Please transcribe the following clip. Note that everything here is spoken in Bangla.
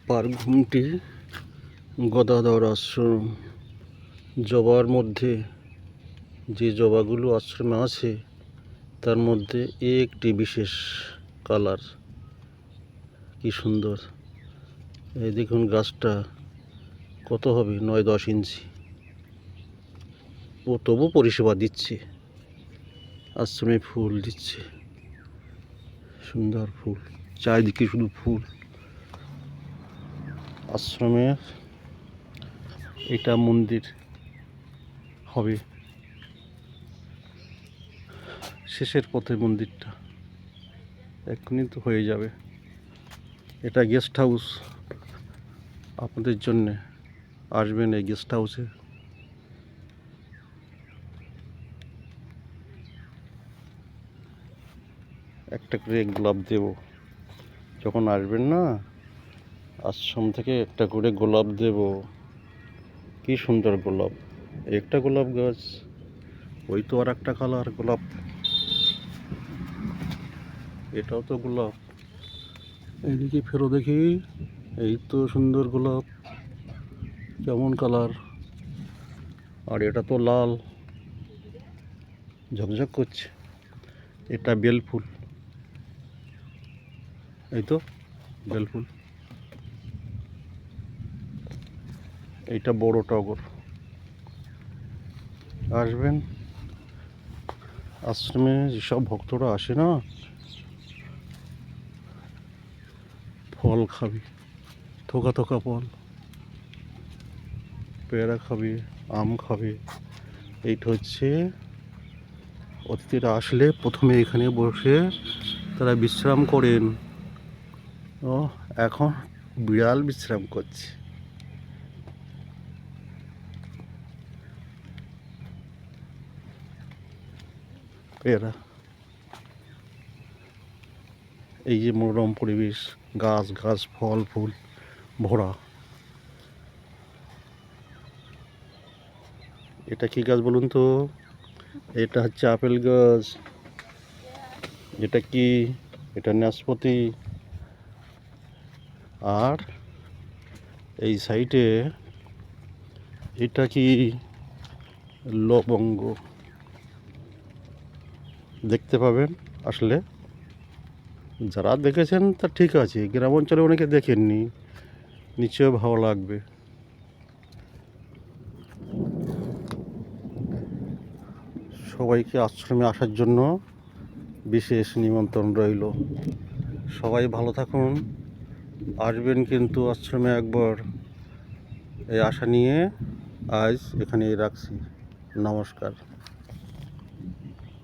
পার্ক ঘুমটি গদাধর আশ্রম। জবার মধ্যে যে জবাগুলো আশ্রমে আছে তার মধ্যে একটি বিশেষ কালার, কি সুন্দর। এই দেখুন গাছটা কত হবে, 9-10 ইঞ্চি। ও তবু পরিষেবা দিচ্ছে, আশ্রমে ফুল দিচ্ছে, সুন্দর ফুল, চারিদিকে শুধু ফুল। আশ্রমের এটা মন্দির হবে, শেষের পথে মন্দিরটা, এক্ষুনি তো হয়ে যাবে। এটা গেস্ট হাউস, আপনাদের জন্যে আসবেন এই গেস্ট হাউসে। একটা করে গোলাপ দেব যখন আসবেন না, আশ্রম থেকে একটা করে গোলাপ দেব। কি সুন্দর গোলাপ, একটা গোলাপ গাছ, ওই তো আর একটা কালার গোলাপ, এটাও তো গোলাপ। এইদিকে ফেরো দেখি, এই তো সুন্দর গোলাপ, কেমন কালার। আর এটা তো লাল, ঝকঝক করছে। এটা বেলফুল, এই তো বেলফুল। এইটা বড় টগর। আসবেন আশ্রমে, যেসব ভক্তরা আসে না, ফল খাবি, থোকা থোকা ফল, পেয়ারা খাবি, আম খাবি। এইটা হচ্ছে অতিথিরা আসলে প্রথমে এখানে বসে তারা বিশ্রাম করেন। ও এখন বিড়াল বিশ্রাম করছে। এরা এই যে মনোরম পরিবেশ, গাছ গাছ, ফল ফুল ভরা। এটা কি গাছ বলুন তো? এটা হচ্ছে আপেল গাছ। এটা কি? এটা নাশপাতি। আর এই সাইডে এটা কি? লবঙ্গ। দেখতে পাবেন আসলে, যারা দেখেছেন তা ঠিক আছে, গ্রাম অঞ্চলে অনেকে দেখেননি, নিশ্চয়ই ভালো লাগবে। সবাইকে আশ্রমে আসার জন্য বিশেষ নিমন্ত্রণ রইল। সবাই ভালো থাকুন, আসবেন কিন্তু আশ্রমে একবার। এই আশা নিয়ে আজ এখানেই রাখছি। নমস্কার।